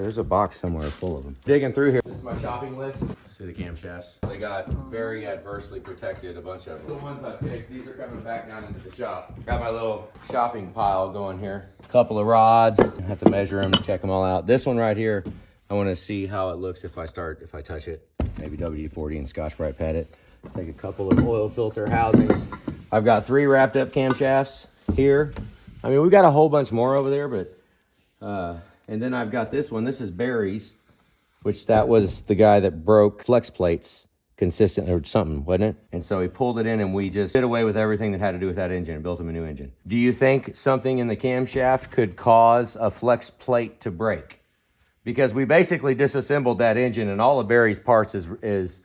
There's a box somewhere full of them. Digging through here. This is my shopping list. See the camshafts? They got very adversely protected, a bunch of them. The ones I picked, these are coming back down into the shop. Got my little shopping pile going here. A couple of rods. I have to measure them, check them all out. This one right here, I want to see how it looks if I touch it. Maybe WD-40 and Scotch-Brite pad it. Take a couple of oil filter housings. I've got 3 wrapped up camshafts here. I mean, we've got a whole bunch more over there, but and then I've got this one. This is Barry's, which that was the guy that broke flex plates consistently or something, wasn't it? And so he pulled it in and we just did away with everything that had to do with that engine and built him a new engine. Do you think something in the camshaft could cause a flex plate to break? Because we basically disassembled that engine and all of Barry's parts is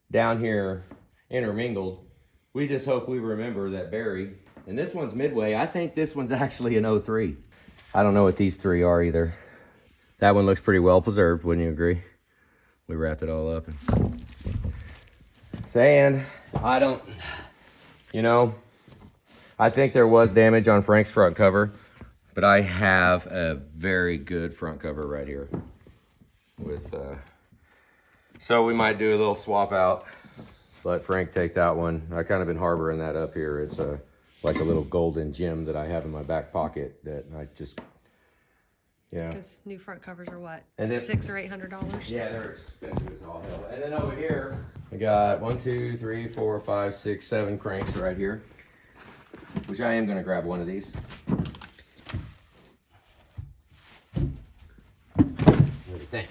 down here intermingled. We just hope we remember that Barry, and this one's Midway. I think this one's actually an 03. I don't know what these 3 are either. That one looks pretty well preserved, wouldn't you agree? We wrapped it all up. Sand, I don't, you know, I think there was damage on Frank's front cover, but I have a very good front cover right here with, so we might do a little swap out. Let Frank take that one. I kind of been harboring that up here. It's like a little golden gem that I have in my back pocket that I just, yeah. Because new front covers are what? And then, $600 or $800? Yeah, they're expensive as all hell. And then over here, we got 1, 2, 3, 4, 5, 6, 7 cranks right here, which I am going to grab one of these. What do you think?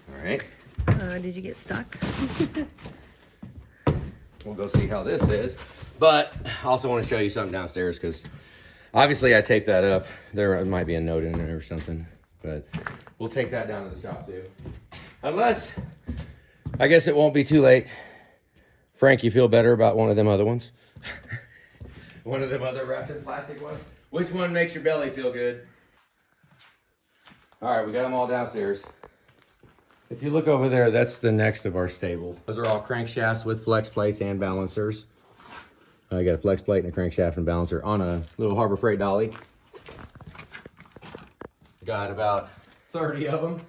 All right. Did you get stuck? We'll go see how this is. But I also want to show you something downstairs because obviously I taped that up. There might be a note in there or something, but we'll take that down to the shop too. Unless, I guess it won't be too late. Frank, you feel better about one of them other ones? One of them other wrapped in plastic ones? Which one makes your belly feel good? All right, we got them all downstairs. If you look over there, that's the next of our stable. Those are all crankshafts with flex plates and balancers. I got a flex plate and a crankshaft and balancer on a little Harbor Freight dolly. Got about 30 of them.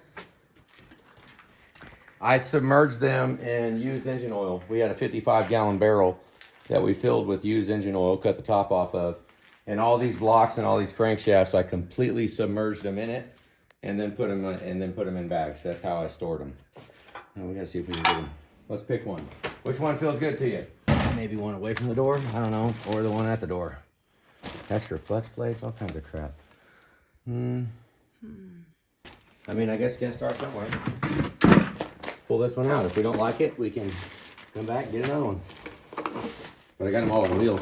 I submerged them in used engine oil. We had a 55-gallon barrel that we filled with used engine oil, cut the top off of. And all these blocks and all these crankshafts, I completely submerged them in it. And then put them in bags. That's how I stored them. And we gotta see if we can get them. Let's pick one. Which one feels good to you? Maybe one away from the door. I don't know, or the one at the door. Extra flex plates, all kinds of crap. I mean, I guess you gotta start somewhere. Let's pull this one out. If we don't like it, we can come back and get another one. But I got them all on wheels.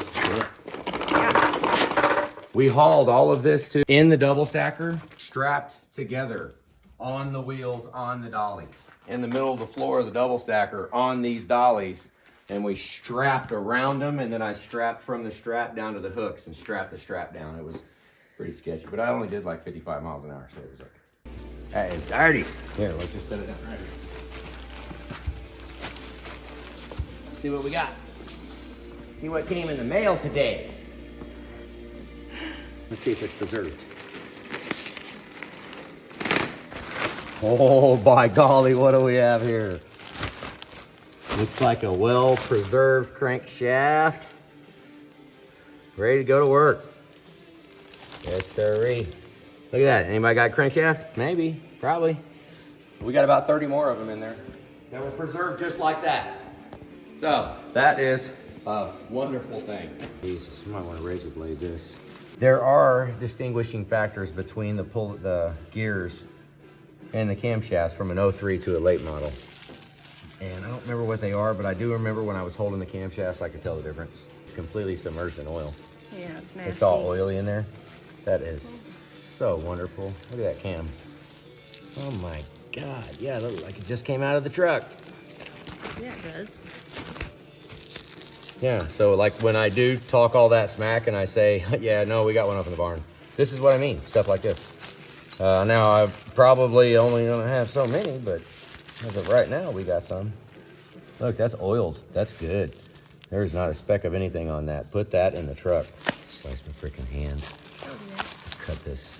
We hauled all of this in the double stacker, strapped together on the wheels, on the dollies. In the middle of the floor of the double stacker on these dollies. And we strapped around them, and then I strapped from the strap down to the hooks and strapped the strap down. It was pretty sketchy, but I only did like 55 miles an hour, so it was okay. Hey, it's dirty. Here, let's just set it down right here. Let's see what we got. See what came in the mail today. Let's see if it's preserved. Oh, by golly, what do we have here? Looks like a well-preserved crankshaft. Ready to go to work. Yes, sirree. Look at that. Anybody got a crankshaft? Maybe, probably. We got about 30 more of them in there. That was preserved just like that. So, that is a wonderful thing. Jesus, you might want to razor blade this. There are distinguishing factors between the gears and the camshafts from an 03 to a late model. And I don't remember what they are, but I do remember when I was holding the camshafts, I could tell the difference. It's completely submerged in oil. Yeah, it's nasty. It's all oily in there. That is so wonderful. Look at that cam. Oh my God. Yeah, it looks like it just came out of the truck. Yeah, it does. Yeah, so like when I do talk all that smack and I say, yeah, no, we got one up in the barn. This is what I mean, stuff like this. Now, I'm probably only gonna have so many, but as of right now, we got some. Look, that's oiled. That's good. There's not a speck of anything on that. Put that in the truck. Slice my freaking hand. Cut this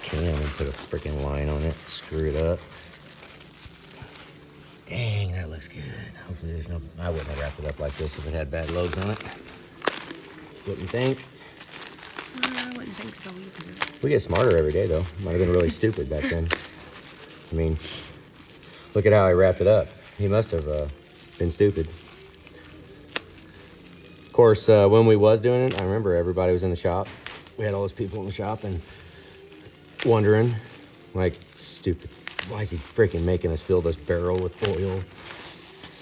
can and put a freaking line on it, screw it up. Dang, that looks good. Hopefully there's no, I wouldn't have wrapped it up like this if it had bad loads on it. Wouldn't think. I wouldn't think so either. We get smarter every day though. Might have been really stupid back then. I mean, look at how I wrapped it up. He must have been stupid. Of course, when we was doing it, I remember everybody was in the shop. We had all those people in the shop and wondering, like, stupid, why is he freaking making us fill this barrel with oil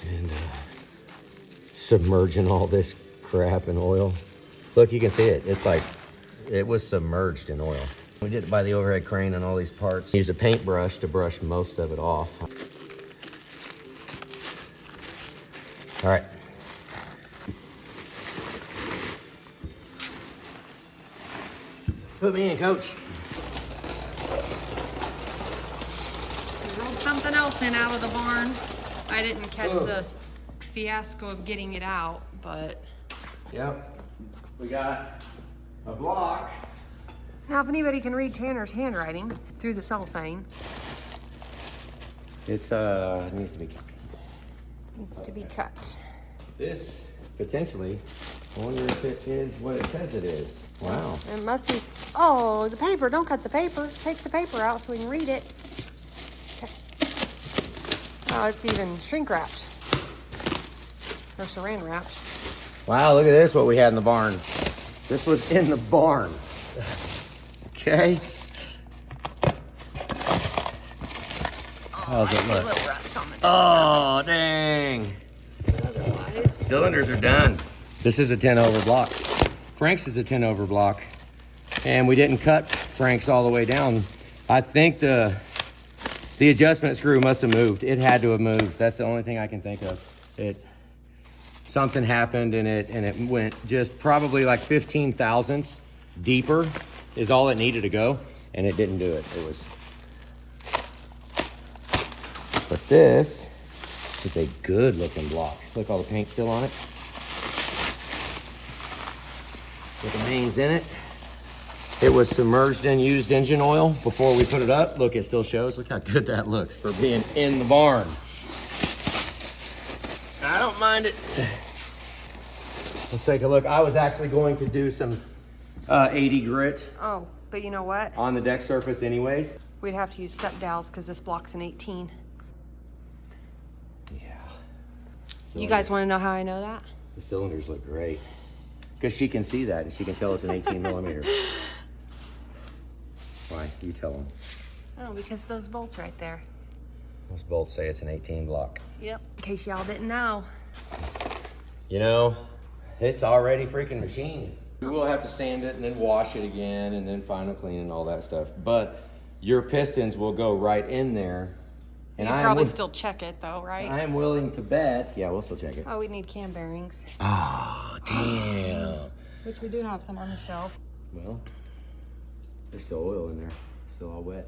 and submerging all this crap in oil? Look, you can see it. It's like, it was submerged in oil. We did it by the overhead crane on all these parts. Used a paintbrush to brush most of it off. All right. Put me in, coach. We rolled something else in out of the barn. I didn't catch the fiasco of getting it out, but. Yep. We got a block. Now, if anybody can read Tanner's handwriting through the cellophane. It's needs to be cut. Needs to be cut. This potentially, I wonder if it is what it says it is. Wow. It must be, oh, the paper, don't cut the paper. Take the paper out so we can read it. Okay. Oh, it's even shrink wrapped. Or saran wrapped. Wow, look at this, what we had in the barn. This was in the barn. Okay. How's it look? Oh, dang. Otherwise. Cylinders are done. This is a 10 over block. Frank's is a 10 over block. And we didn't cut Frank's all the way down. I think the adjustment screw must have moved. It had to have moved. That's the only thing I can think of. Something happened and it went just probably like 15 thousandths deeper is all it needed to go, and it didn't do it. But this is a good looking block. Look, all the paint still on it. With the mains in it. It was submerged in used engine oil before we put it up. Look, it still shows. Look how good that looks for being in the barn. I don't mind it. Let's take a look. I was actually going to do some 80 grit. Oh, but you know what? On the deck surface anyways. We'd have to use step dowels because this block's an 18. Yeah. You guys want to know how I know that? The cylinders look great. Because she can see that and she can tell it's an 18 millimeter. Why? You tell them. Oh, because those bolts right there. Those bolts say it's an 18 block. Yep. In case y'all didn't know. You know, it's already freaking machined. We will have to sand it and then wash it again and then final clean and all that stuff. But your pistons will go right in there. And You'd probably still check it though, right? I am willing to bet. Yeah, we'll still check it. Oh, we need cam bearings. Oh, damn. Which we do have some on the shelf. Well, there's still oil in there. Still all wet.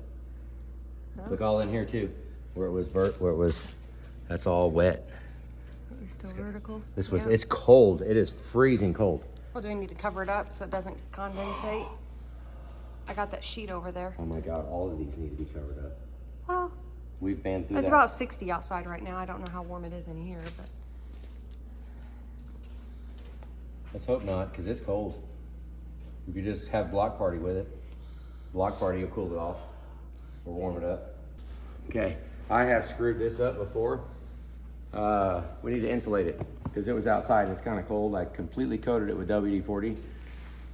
Oh. Look all in here too. Where it was, that's all wet. It's still vertical. This was, Yeah. it's cold. It is freezing cold. Well, do we need to cover it up so it doesn't condensate? I got that sheet over there. Oh my God, all of these need to be covered up. Well, We've been through it's that. about 60 outside right now. I don't know how warm it is in here, but. Let's hope not, because it's cold. We could just have block party with it. Block party will cool it off or warm it up. Okay, I have screwed this up before. We need to insulate it because it was outside and it's kind of cold. I completely coated it with WD-40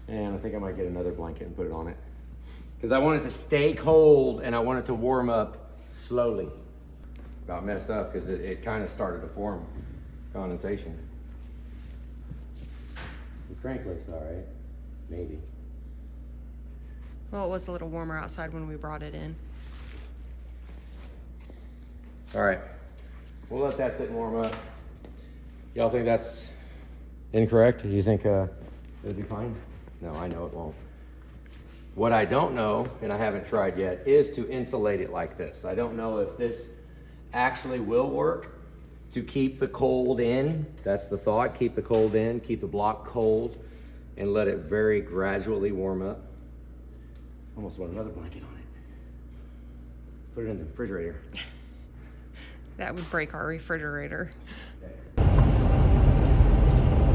and I think I might get another blanket and put it on it because I want it to stay cold and I want it to warm up slowly. About messed up because it kind of started to form condensation. The crank looks all right, maybe. Well, it was a little warmer outside when we brought it in. All right, we'll let that sit and warm up. Y'all think that's incorrect? Do you think it'll be fine? No, I know it won't. What I don't know, and I haven't tried yet, is to insulate it like this. I don't know if this actually will work to keep the cold in. That's the thought, keep the cold in, keep the block cold, and let it very gradually warm up. Almost want another blanket on it. Put it in the refrigerator. That would break our refrigerator.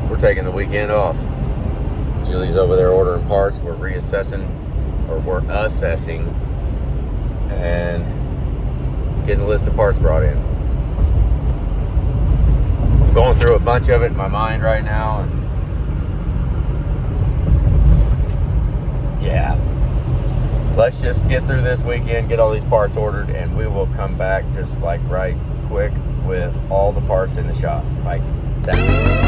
We're taking the weekend off. Julie's over there ordering parts. We're reassessing, or we're assessing, and getting a list of parts brought in. I'm going through a bunch of it in my mind right now, and yeah. Let's just get through this weekend, get all these parts ordered, and we will come back just like right quick with all the parts in the shop. Like that.